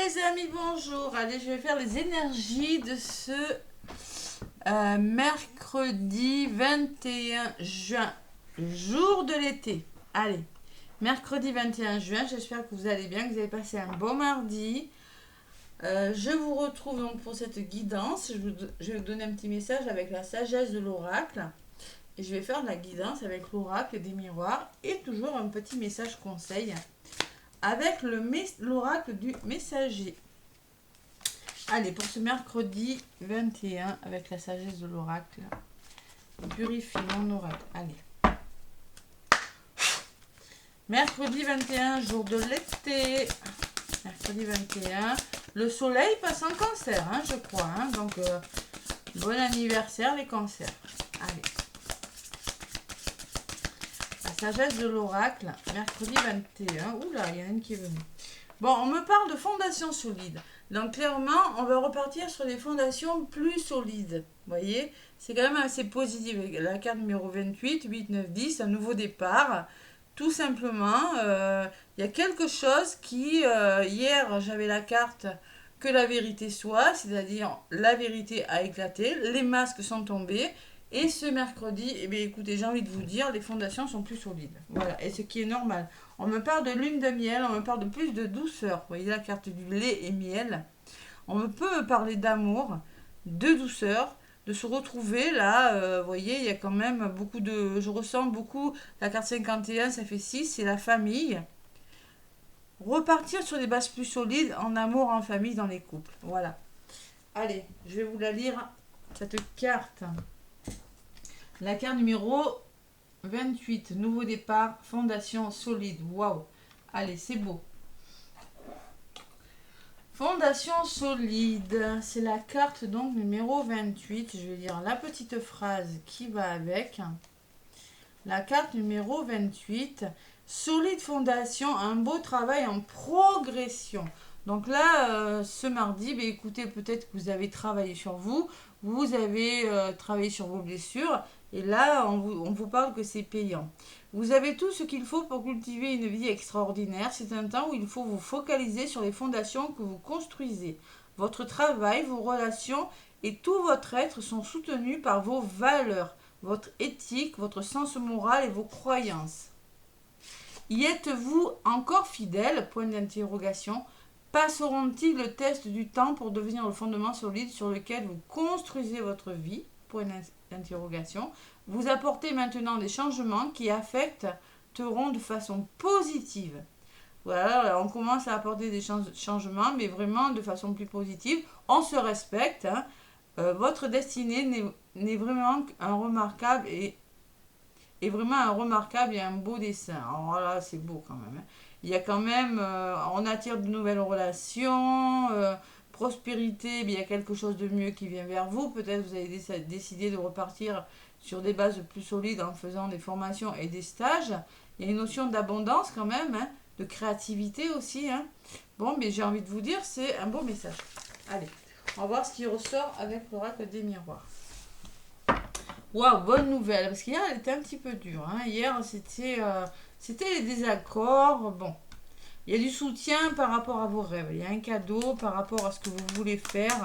les amis, bonjour. Allez, je vais faire les énergies de ce mercredi 21 juin, jour de l'été. Allez, mercredi 21 juin, j'espère que vous allez bien, que vous avez passé un bon mardi. Je vous retrouve donc pour cette guidance. Je vais vous donner un petit message avec la sagesse de l'oracle. Et je vais faire la guidance avec l'oracle des miroirs et toujours un petit message conseil avec l'oracle du messager. Allez, pour ce mercredi 21, avec la sagesse de l'oracle, purifie mon oracle. Allez. Mercredi 21, jour de l'été. Mercredi 21. Le soleil passe en cancer, hein, je crois. Hein, donc, bon anniversaire les cancers. Allez. La sagesse de l'oracle, mercredi 21. Oula, il y en a une qui est venue. Bon, on me parle de fondations solides. Donc, clairement, on va repartir sur des fondations plus solides. Vous voyez, c'est quand même assez positif. La carte numéro 28, 8, 9, 10, un nouveau départ. Tout simplement, il y a quelque chose qui... hier, j'avais la carte que la vérité soit, c'est-à-dire la vérité a éclaté, les masques sont tombés. Et ce mercredi, eh bien, écoutez, j'ai envie de vous dire, les fondations sont plus solides. Voilà, et ce qui est normal. On me parle de lune de miel, on me parle de plus de douceur. Vous voyez la carte du lait et miel. On peut me parler d'amour, de douceur, de se retrouver là. Vous voyez, il y a quand même beaucoup de... Je ressens beaucoup, la carte 51, ça fait 6, c'est la famille. Repartir sur des bases plus solides en amour, en famille, dans les couples. Voilà. Allez, je vais vous la lire, cette carte. La carte numéro 28, nouveau départ, fondation solide. Waouh! Allez, c'est beau. Fondation solide, c'est la carte donc numéro 28. Je vais lire la petite phrase qui va avec. La carte numéro 28, solide fondation, un beau travail en progression. Donc là, ce mardi, bah, écoutez, peut-être que vous avez travaillé sur vous, vous avez travaillé sur vos blessures, et là, on vous parle que c'est payant. Vous avez tout ce qu'il faut pour cultiver une vie extraordinaire. C'est un temps où il faut vous focaliser sur les fondations que vous construisez. Votre travail, vos relations et tout votre être sont soutenus par vos valeurs, votre éthique, votre sens moral et vos croyances. Y êtes-vous encore fidèle? Point d'interrogation. Passeront-ils le test du temps pour devenir le fondement solide sur lequel vous construisez votre vie? Point d'interrogation. Vous apportez maintenant des changements qui affecteront de façon positive. Voilà, on commence à apporter des changements, mais vraiment de façon plus positive. On se respecte. Hein. Votre destinée n'est vraiment un remarquable et vraiment un remarquable et un beau dessin. Alors là, c'est beau quand même. Hein. Il y a quand même, on attire de nouvelles relations, prospérité, mais il y a quelque chose de mieux qui vient vers vous. Peut-être vous avez décidé de repartir sur des bases plus solides en faisant des formations et des stages. Il y a une notion d'abondance quand même, hein, de créativité aussi. Hein. Bon, mais j'ai envie de vous dire, c'est un beau message. Allez, on va voir ce qui ressort avec l'oracle des miroirs. Waouh, bonne nouvelle, parce qu'hier elle était un petit peu dure. Hein. Hier c'était les désaccords. Bon, il y a du soutien par rapport à vos rêves. Il y a un cadeau par rapport à ce que vous voulez faire,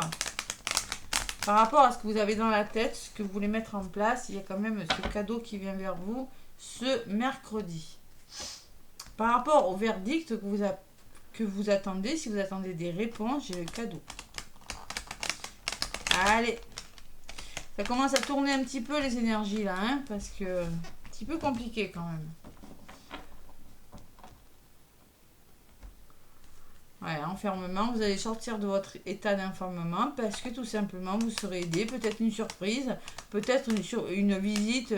par rapport à ce que vous avez dans la tête, ce que vous voulez mettre en place. Il y a quand même ce cadeau qui vient vers vous ce mercredi. Par rapport au verdict que vous attendez, si vous attendez des réponses, j'ai le cadeau. Allez. Ça commence à tourner un petit peu les énergies là, hein, parce que un petit peu compliqué quand même. Ouais, enfermement, vous allez sortir de votre état d'enfermement parce que tout simplement vous serez aidé, peut-être une surprise, peut-être une visite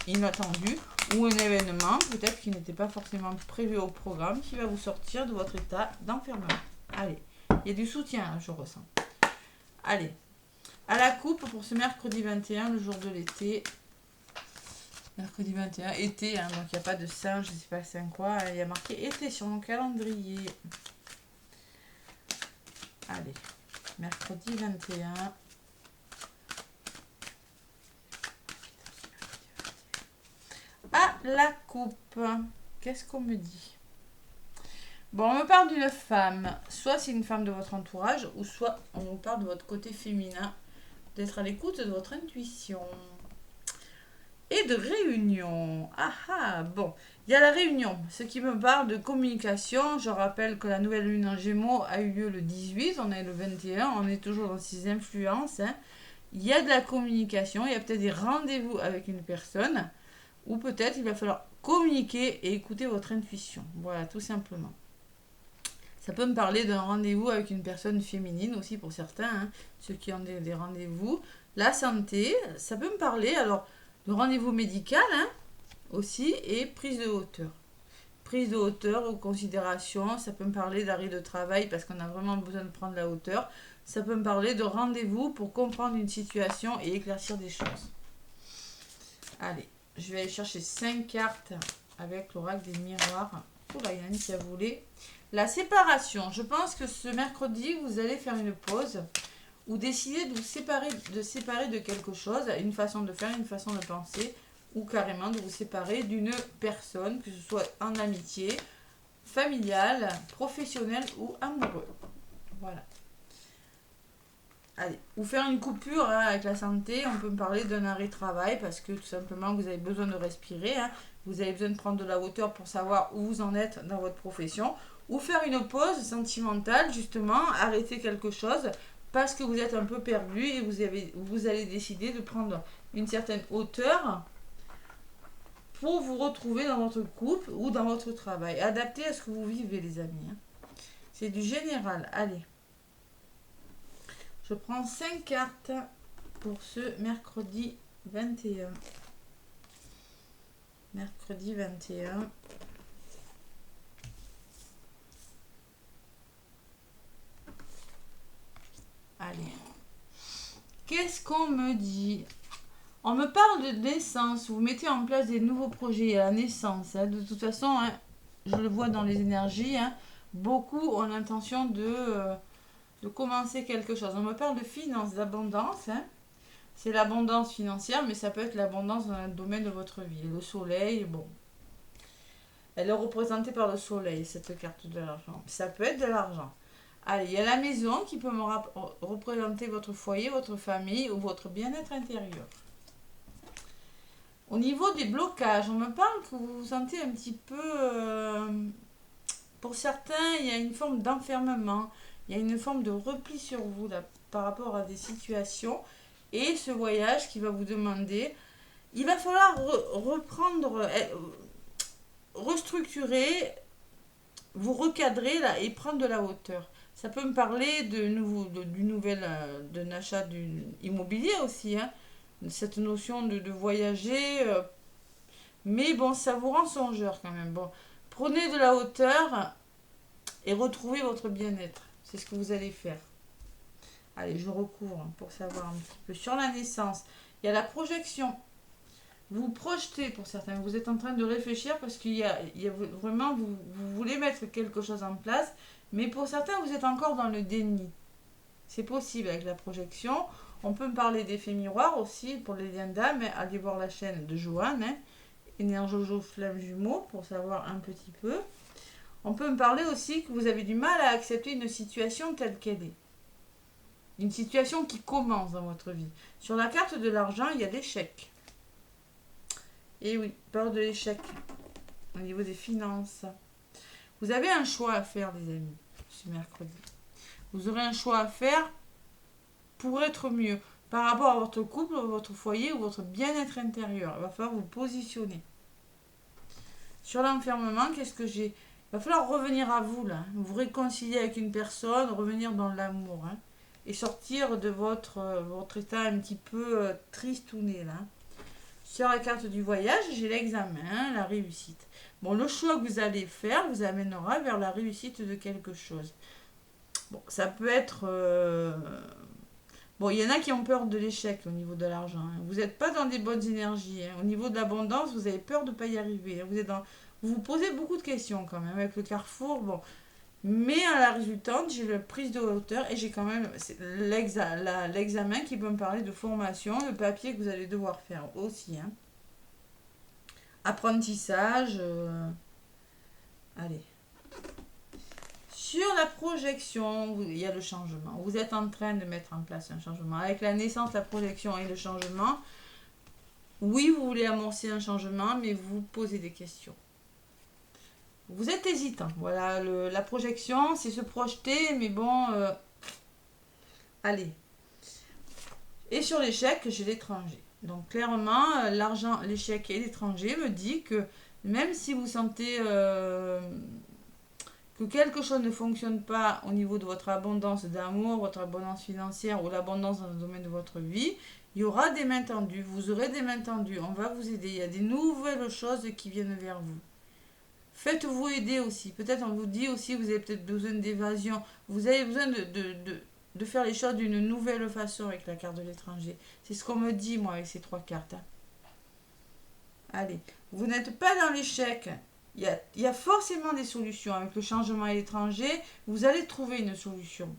inattendue ou un événement, peut-être qui n'était pas forcément prévu au programme, qui va vous sortir de votre état d'enfermement. Allez, il y a du soutien, hein, je ressens. Allez. À la coupe pour ce mercredi 21, le jour de l'été. Mercredi 21, été, hein, donc il n'y a pas de singe, je ne sais pas c'est quoi. Il y a marqué été sur mon calendrier. Allez, mercredi 21. À la coupe, qu'est-ce qu'on me dit? Bon, on me parle d'une femme. Soit c'est une femme de votre entourage, ou soit on vous parle de votre côté féminin, d'être à l'écoute de votre intuition. Et de réunion. Ah ah, bon. Il y a la réunion, ce qui me parle de communication. Je rappelle que la nouvelle lune en Gémeaux a eu lieu le 18, on est le 21, on est toujours dans ces influences. Hein. Il y a de la communication, il y a peut-être des rendez-vous avec une personne, ou peut-être il va falloir communiquer et écouter votre intuition. Voilà, tout simplement. Ça peut me parler d'un rendez-vous avec une personne féminine aussi pour certains, hein, ceux qui ont des rendez-vous. La santé, ça peut me parler alors de rendez-vous médical hein, aussi et prise de hauteur. Prise de hauteur ou considération, ça peut me parler d'arrêt de travail parce qu'on a vraiment besoin de prendre la hauteur. Ça peut me parler de rendez-vous pour comprendre une situation et éclaircir des choses. Allez, je vais aller chercher 5 cartes avec l'oracle des miroirs. Oula, il y en a une qui a volé. La séparation. Je pense que ce mercredi, vous allez faire une pause ou décider de vous séparer de quelque chose, une façon de faire, une façon de penser, ou carrément de vous séparer d'une personne, que ce soit en amitié, familiale, professionnelle ou amoureux. Voilà. Allez, ou faire une coupure hein, avec la santé, on peut me parler d'un arrêt de travail parce que tout simplement vous avez besoin de respirer, hein, vous avez besoin de prendre de la hauteur pour savoir où vous en êtes dans votre profession, ou faire une pause sentimentale justement, arrêter quelque chose parce que vous êtes un peu perdu et vous allez décider de prendre une certaine hauteur pour vous retrouver dans votre couple ou dans votre travail. Adapté à ce que vous vivez les amis. Hein. C'est du général, allez. Je prends 5 cartes pour ce mercredi 21. Mercredi 21. Allez. Qu'est-ce qu'on me dit? On me parle de naissance. Vous mettez en place des nouveaux projets à la naissance. Hein. De toute façon, hein, je le vois dans les énergies. Hein, beaucoup ont l'intention de commencer quelque chose. On me parle de finances, d'abondance. Hein. C'est l'abondance financière, mais ça peut être l'abondance dans un domaine de votre vie. Le soleil, bon. Elle est représentée par le soleil, cette carte de l'argent. Ça peut être de l'argent. Allez, il y a la maison qui peut me représenter votre foyer, votre famille ou votre bien-être intérieur. Au niveau des blocages, on me parle que vous vous sentez un petit peu... pour certains, il y a une forme d'enfermement. Il y a une forme de repli sur vous là, par rapport à des situations. Et ce voyage qui va vous demander... Il va falloir reprendre... restructurer, vous recadrer là, et prendre de la hauteur. Ça peut me parler du nouvel d'un achat immobilier aussi. Hein. Cette notion de voyager. Mais bon, ça vous rend songeur quand même. Bon, prenez de la hauteur et retrouvez votre bien-être. C'est ce que vous allez faire. Allez, je recouvre pour savoir un petit peu. Sur la naissance, il y a la projection. Vous projetez pour certains. Vous êtes en train de réfléchir parce qu'il y a vraiment, vous voulez mettre quelque chose en place. Mais pour certains, vous êtes encore dans le déni. C'est possible avec la projection. On peut me parler d'effet miroir aussi pour les liens d'âme. Allez voir la chaîne de Joanne. Hein. Énerjojo Flamme Jumeau pour savoir un petit peu. On peut me parler aussi que vous avez du mal à accepter une situation telle qu'elle est. Une situation qui commence dans votre vie. Sur la carte de l'argent, il y a l'échec. Et oui, peur de l'échec au niveau des finances. Vous avez un choix à faire, les amis, ce mercredi. Vous aurez un choix à faire pour être mieux par rapport à votre couple, votre foyer ou votre bien-être intérieur. Il va falloir vous positionner. Sur l'enfermement, qu'est-ce que j'ai? Il va falloir revenir à vous, là. Vous réconcilier avec une personne, revenir dans l'amour. Hein, et sortir de votre état un petit peu tristouné, là. Sur la carte du voyage, j'ai l'examen, la réussite. Bon, le choix que vous allez faire vous amènera vers la réussite de quelque chose. Bon, ça peut être... Bon, il y en a qui ont peur de l'échec au niveau de l'argent. Hein. Vous n'êtes pas dans des bonnes énergies. Hein. Au niveau de l'abondance, vous avez peur de ne pas y arriver. Hein. Vous vous posez beaucoup de questions quand même avec le carrefour. Bon. Mais à la résultante, j'ai la prise de hauteur et j'ai quand même l'examen qui peut me parler de formation, le papier que vous allez devoir faire aussi. Hein. Apprentissage. Allez. la projection, il y a le changement. Vous êtes en train de mettre en place un changement. Avec la naissance, la projection et le changement, oui, vous voulez amorcer un changement, mais vous posez des questions. Vous êtes hésitant. Voilà, la projection, c'est se projeter, mais bon, allez. Et sur l'échec, j'ai l'étranger. Donc clairement, l'argent, l'échec et l'étranger me dit que même si vous sentez que quelque chose ne fonctionne pas au niveau de votre abondance d'amour, votre abondance financière ou l'abondance dans le domaine de votre vie, il y aura des mains tendues, vous aurez des mains tendues, on va vous aider, il y a des nouvelles choses qui viennent vers vous. Faites-vous aider aussi, peut-être on vous dit aussi, vous avez peut-être besoin d'évasion, vous avez besoin de faire les choses d'une nouvelle façon avec la carte de l'étranger. C'est ce qu'on me dit moi avec ces 3 cartes. Allez, vous n'êtes pas dans l'échec. Il y a forcément des solutions. Avec le changement à l'étranger, vous allez trouver une solution.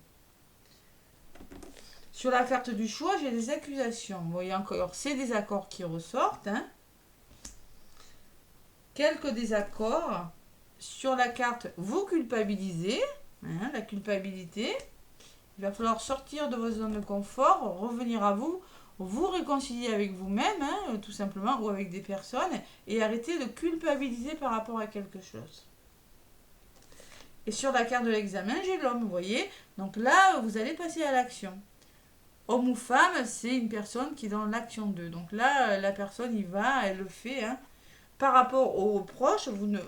Sur la carte du choix, j'ai des accusations. Vous voyez encore, c'est des accords qui ressortent. Hein. Quelques désaccords. Sur la carte, vous culpabilisez. Hein, la culpabilité. Il va falloir sortir de vos zones de confort, revenir à vous, vous réconcilier avec vous-même, hein, tout simplement, ou avec des personnes, et arrêter de culpabiliser par rapport à quelque chose. Et sur la carte de l'examen, j'ai l'homme, vous voyez. Donc là, vous allez passer à l'action. Homme ou femme, c'est une personne qui est dans l'action 2. Donc là, la personne, elle le fait. Hein. Par rapport aux proches, vous ne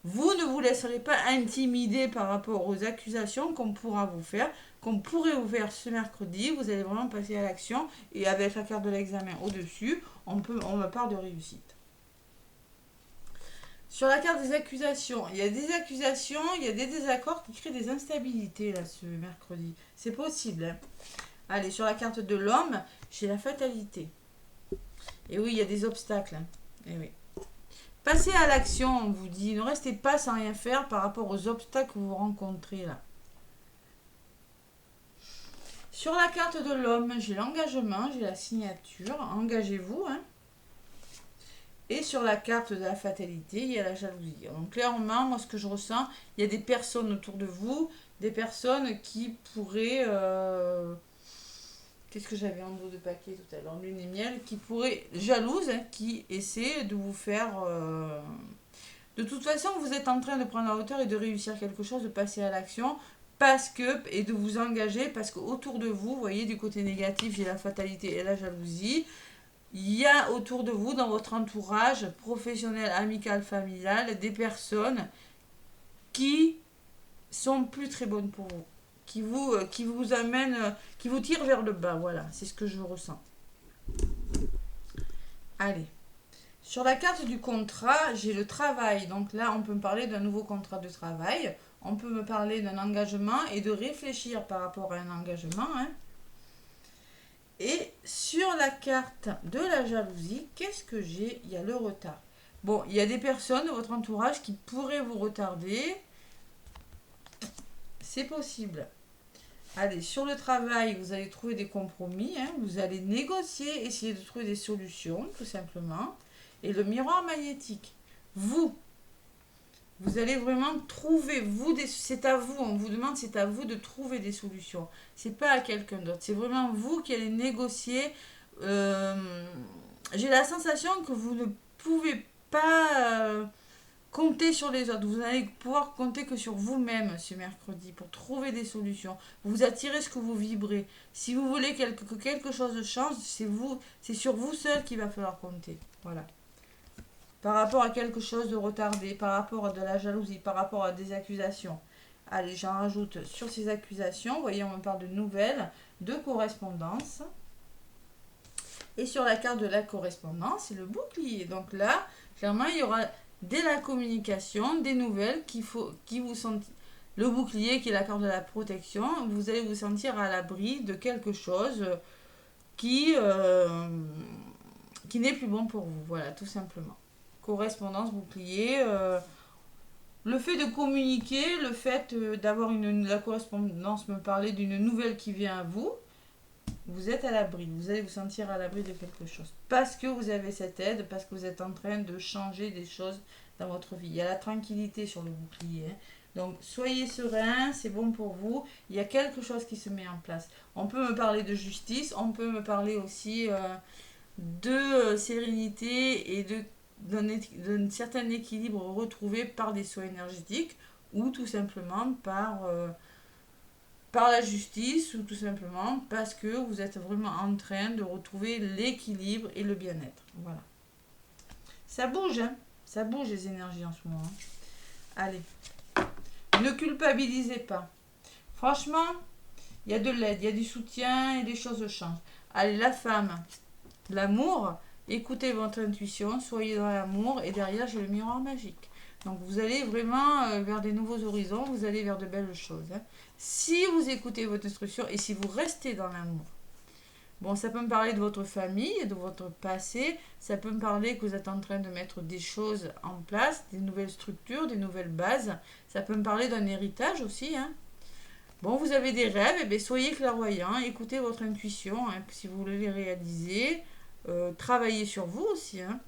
vous laisserez pas intimider par rapport aux accusations qu'on pourra vous faire, qu'on pourrait vous faire ce mercredi. Vous allez vraiment passer à l'action et avec la carte de l'examen au-dessus, on me parle de réussite. Sur la carte des accusations, il y a des accusations, il y a des désaccords qui créent des instabilités là ce mercredi. C'est possible. Hein. Allez, sur la carte de l'homme, j'ai la fatalité. Et oui, il y a des obstacles. Hein. Et oui. Passez à l'action, on vous dit. Ne restez pas sans rien faire par rapport aux obstacles que vous rencontrez là. Sur la carte de l'homme, j'ai l'engagement, j'ai la signature. Engagez-vous. Hein. Et sur la carte de la fatalité, il y a la jalousie. Donc clairement, moi ce que je ressens, il y a des personnes autour de vous, des personnes qui pourraient... Qu'est-ce que j'avais en dos de paquet tout à l'heure? Lune et miel, qui pourraient... Jalouses, hein, qui essaient de vous faire... De toute façon, vous êtes en train de prendre la hauteur et de réussir quelque chose, de passer à l'action, et de vous engager, parce qu'autour de vous, vous voyez, du côté négatif, j'ai la fatalité et la jalousie. Il y a autour de vous, dans votre entourage professionnel, amical, familial, des personnes qui sont plus très bonnes pour vous, qui vous amènent, qui vous tirent vers le bas. Voilà, c'est ce que je ressens. Allez. Sur la carte du contrat, j'ai le travail. Donc là, on peut me parler d'un nouveau contrat de travail. On peut me parler d'un engagement et de réfléchir par rapport à un engagement. Hein. Et sur la carte de la jalousie, qu'est-ce que j'ai? Il y a le retard. Bon, il y a des personnes de votre entourage qui pourraient vous retarder. C'est possible. Allez, sur le travail, vous allez trouver des compromis. Hein. Vous allez négocier, essayer de trouver des solutions, tout simplement. Et le miroir magnétique. Vous allez vraiment trouver, c'est à vous, on vous demande, c'est à vous de trouver des solutions. C'est pas à quelqu'un d'autre, c'est vraiment vous qui allez négocier. J'ai la sensation que vous ne pouvez pas compter sur les autres. Vous allez pouvoir compter que sur vous-même ce mercredi pour trouver des solutions. Vous attirez ce que vous vibrez. Si vous voulez que quelque chose change, c'est sur vous seul qu'il va falloir compter. Voilà. Par rapport à quelque chose de retardé, par rapport à de la jalousie, par rapport à des accusations. Allez, j'en rajoute sur ces accusations. Vous voyez, on me parle de nouvelles, de correspondance. Et sur la carte de la correspondance, c'est le bouclier. Donc là, clairement, il y aura de la communication, des nouvelles qui vous sentent. Le bouclier, qui est la carte de la protection, vous allez vous sentir à l'abri de quelque chose qui n'est plus bon pour vous. Voilà, tout simplement. Correspondance, bouclier, le fait de communiquer, le fait d'avoir la correspondance me parler d'une nouvelle qui vient à vous, vous êtes à l'abri, vous allez vous sentir à l'abri de quelque chose. Parce que vous avez cette aide, parce que vous êtes en train de changer des choses dans votre vie. Il y a la tranquillité sur le bouclier. Hein. Donc, soyez serein, c'est bon pour vous. Il y a quelque chose qui se met en place. On peut me parler de justice, on peut me parler aussi de sérénité et d'un certain équilibre retrouvé par des soins énergétiques ou tout simplement par la justice ou tout simplement parce que vous êtes vraiment en train de retrouver l'équilibre et le bien-être. Voilà. Ça bouge, hein? Ça bouge les énergies en ce moment. Hein. Allez. Ne culpabilisez pas. Franchement, il y a de l'aide, il y a du soutien et les choses changent. Allez, la femme, l'amour, écoutez votre intuition, soyez dans l'amour et derrière j'ai le miroir magique. Donc vous allez vraiment vers des nouveaux horizons, vous allez vers de belles choses. Hein. Si vous écoutez votre instruction et si vous restez dans l'amour. Bon, ça peut me parler de votre famille, de votre passé, ça peut me parler que vous êtes en train de mettre des choses en place, des nouvelles structures, des nouvelles bases, ça peut me parler d'un héritage aussi. Hein. Bon, vous avez des rêves, et bien soyez clairvoyant, écoutez votre intuition, hein, si vous voulez les réaliser, travaillez sur vous aussi. Hein.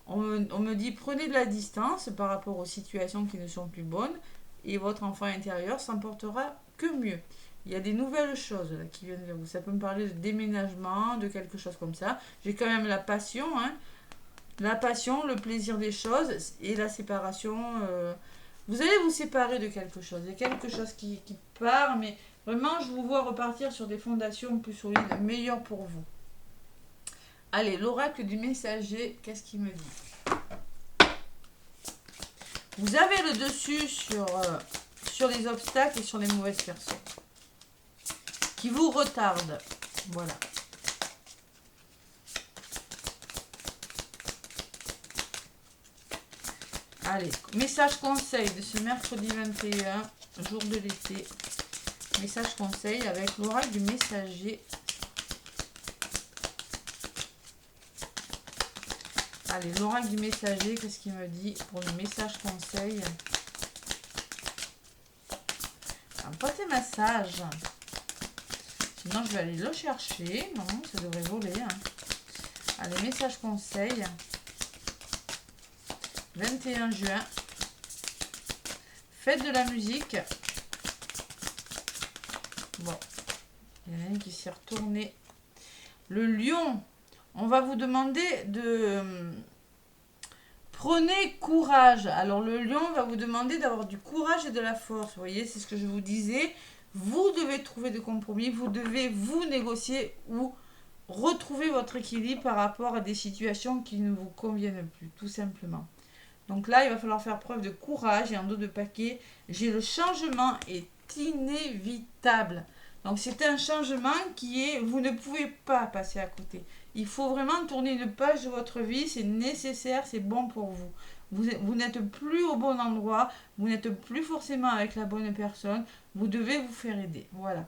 On me dit prenez de la distance par rapport aux situations qui ne sont plus bonnes et votre enfant intérieur s'en portera que mieux. Il y a des nouvelles choses là, qui viennent vers vous. Ça peut me parler de déménagement, de quelque chose comme ça. J'ai quand même la passion, hein. La passion, le plaisir des choses et la séparation. Vous allez vous séparer de quelque chose. Il y a quelque chose qui part, mais vraiment, je vous vois repartir sur des fondations plus solides, meilleures pour vous. Allez, l'oracle du messager, qu'est-ce qu'il me dit? Vous avez le dessus sur les obstacles et sur les mauvaises personnes qui vous retardent. Voilà. Allez, message conseil de ce mercredi 21, jour de l'été. Message conseil avec l'oracle du messager. Allez, l'oracle du messager, qu'est-ce qu'il me dit pour le message conseil? Un petit message. Sinon, je vais aller le chercher. Non, ça devrait voler. Hein. Allez, message conseil. 21 juin. Fête de la musique. Bon. Il y en a une qui s'est retournée. Le lion. On va vous demander de... Prenez courage. Alors, le lion va vous demander d'avoir du courage et de la force. Vous voyez, c'est ce que je vous disais. Vous devez trouver des compromis. Vous devez vous négocier ou retrouver votre équilibre par rapport à des situations qui ne vous conviennent plus, tout simplement. Donc là, il va falloir faire preuve de courage. Et en dos de paquet, j'ai le changement est inévitable. Donc c'est un changement qui est, vous ne pouvez pas passer à côté. Il faut vraiment tourner une page de votre vie, c'est nécessaire, c'est bon pour vous. Vous n'êtes plus au bon endroit, vous n'êtes plus forcément avec la bonne personne, vous devez vous faire aider. Voilà.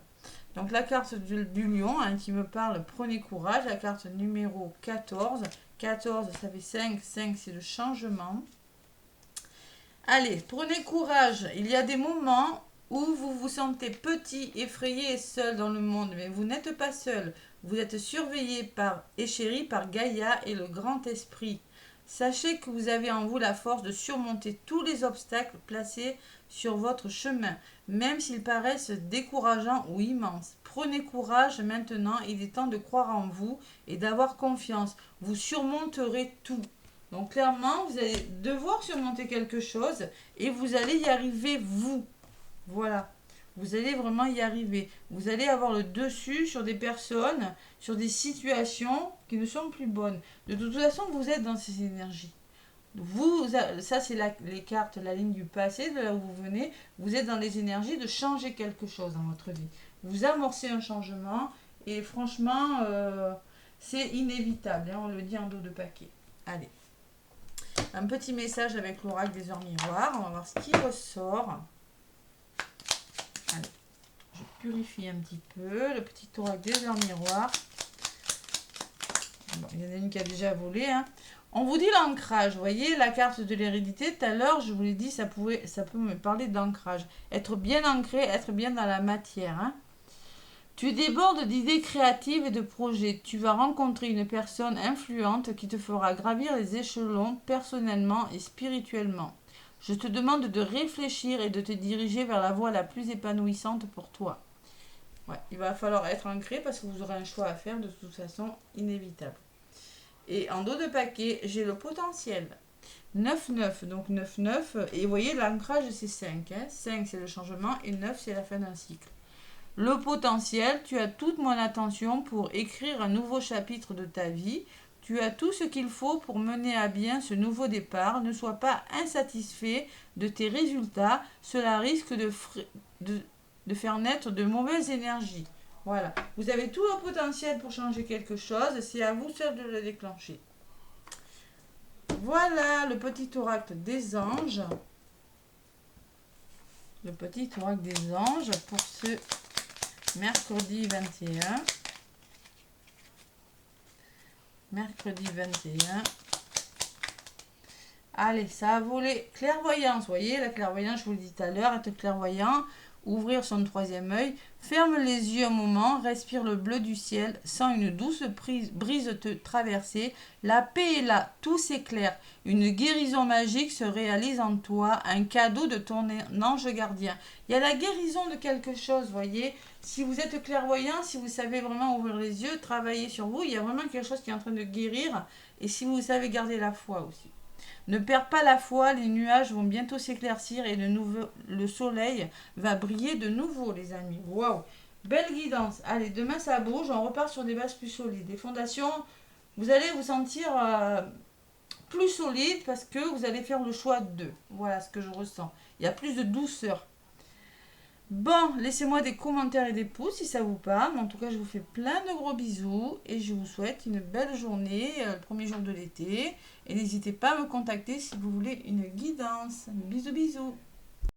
Donc la carte du lion hein, qui me parle, prenez courage, la carte numéro 14. 14, ça fait 5, 5 c'est le changement. Allez, prenez courage, il y a des moments où vous vous sentez petit, effrayé et seul dans le monde, mais vous n'êtes pas seul. Vous êtes surveillé et chéri par Gaïa et le grand esprit. Sachez que vous avez en vous la force de surmonter tous les obstacles placés sur votre chemin, même s'ils paraissent décourageants ou immenses. Prenez courage maintenant, il est temps de croire en vous et d'avoir confiance. Vous surmonterez tout. Donc clairement, vous allez devoir surmonter quelque chose et vous allez y arriver vous. Voilà. Vous allez vraiment y arriver. Vous allez avoir le dessus sur des personnes, sur des situations qui ne sont plus bonnes. De toute façon, vous êtes dans ces énergies. Ça, c'est les cartes, la ligne du passé, de là où vous venez. Vous êtes dans les énergies de changer quelque chose dans votre vie. Vous amorcez un changement et franchement, c'est inévitable. Hein, on le dit en dos de paquet. Allez. Un petit message avec l'oracle des heures miroirs. On va voir ce qui ressort. Allez, je purifie un petit peu le petit oracle des heures miroirs. Bon, il y en a une qui a déjà volé. Hein. On vous dit l'ancrage. Vous voyez, la carte de l'hérédité, tout à l'heure, je vous l'ai dit, ça peut me parler d'ancrage. Être bien ancré, être bien dans la matière. Hein. Tu débordes d'idées créatives et de projets. Tu vas rencontrer une personne influente qui te fera gravir les échelons personnellement et spirituellement. Je te demande de réfléchir et de te diriger vers la voie la plus épanouissante pour toi. Ouais, il va falloir être ancré parce que vous aurez un choix à faire de toute façon inévitable. Et en dos de paquet, j'ai le potentiel. 9-9, donc 9-9. Et vous voyez, l'ancrage, c'est 5. 5, c'est le changement et 9, c'est la fin d'un cycle. Le potentiel, tu as toute mon attention pour écrire un nouveau chapitre de ta vie. Tu as tout ce qu'il faut pour mener à bien ce nouveau départ. Ne sois pas insatisfait de tes résultats. Cela risque de faire naître de mauvaises énergies. Voilà. Vous avez tout le potentiel pour changer quelque chose. C'est à vous seul de le déclencher. Voilà le petit oracle des anges. Le petit oracle des anges pour ce mercredi 21. Mercredi 21. Allez, ça a volé. Clairvoyance, vous voyez, la clairvoyance, je vous le dis tout à l'heure, être clairvoyant, ouvrir son troisième œil, ferme les yeux un moment, respire le bleu du ciel, sens une douce brise te traverser, la paix est là, tout s'éclaire, une guérison magique se réalise en toi, un cadeau de ton ange gardien. Il y a la guérison de quelque chose, vous voyez, si vous êtes clairvoyant, si vous savez vraiment ouvrir les yeux, travailler sur vous, il y a vraiment quelque chose qui est en train de guérir, et si vous savez garder la foi aussi. Ne perds pas la foi, les nuages vont bientôt s'éclaircir et le soleil va briller de nouveau, les amis. Waouh! Belle guidance. Allez, demain ça bouge, on repart sur des bases plus solides. Des fondations, vous allez vous sentir plus solide parce que vous allez faire le choix d'eux. Voilà ce que je ressens. Il y a plus de douceur. Bon, laissez-moi des commentaires et des pouces si ça vous parle. En tout cas, je vous fais plein de gros bisous et je vous souhaite une belle journée, le premier jour de l'été. Et n'hésitez pas à me contacter si vous voulez une guidance. Bisous, bisous.